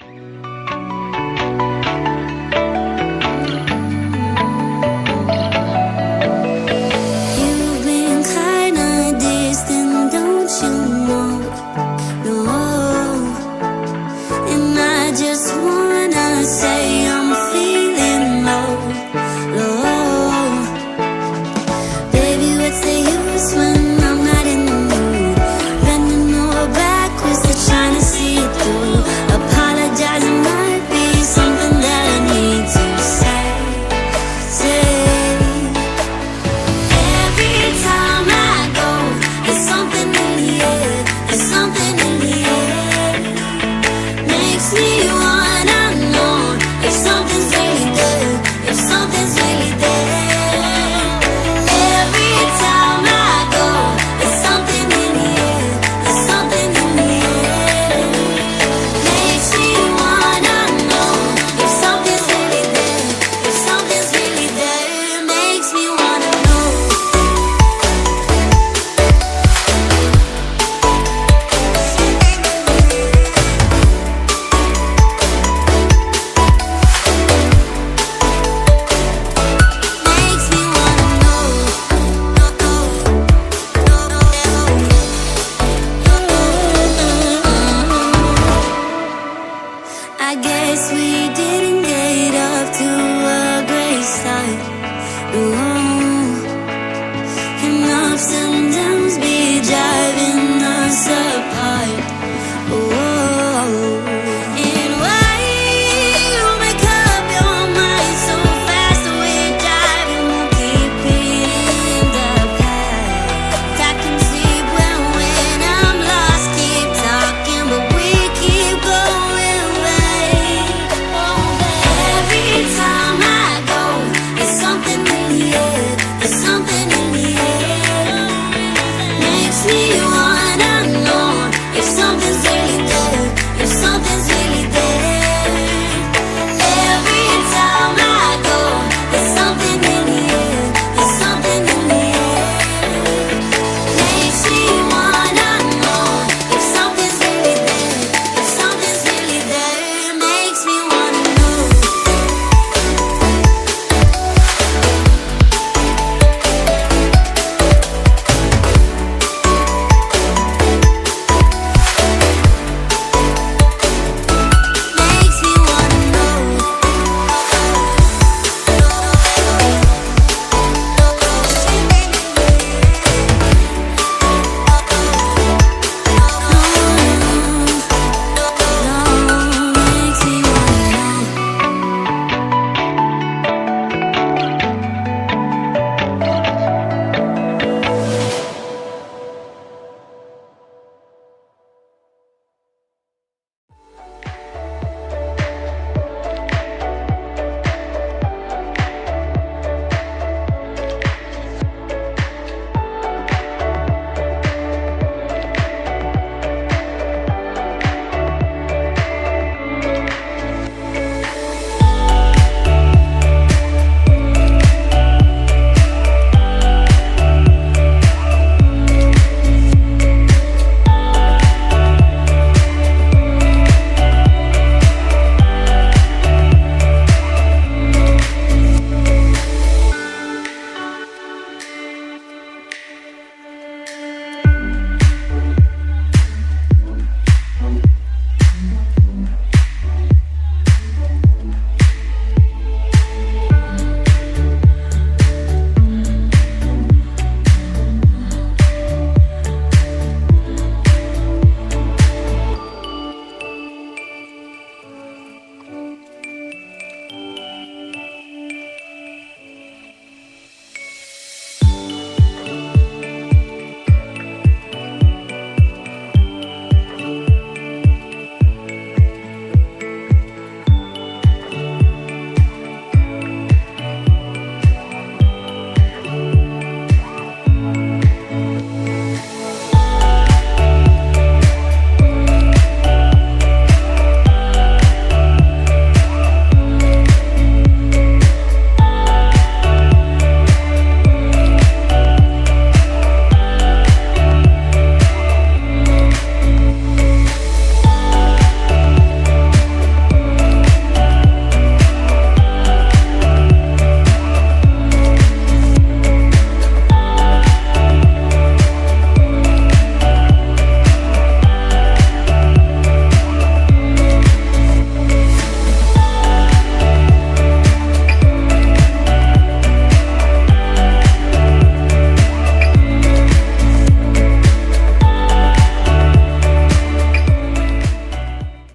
You've been kinda distant, don't you know? No, and I just wanna say I'm feeling low, low. Baby, what's the use when I'm not in the mood? Bending over backwards to trying to see it through. Apologizing might be something that I need to say. Every time I go, there's something in the air. There's something in the air. Makes me wanna know if something's really there. If something's really there. Every time I go, there's something in the air. There's something in the air. Makes me wanna know if something's really there. If something's really there. Makes me wanna know. Makes me wanna know. I guess we didn't get up to a great start.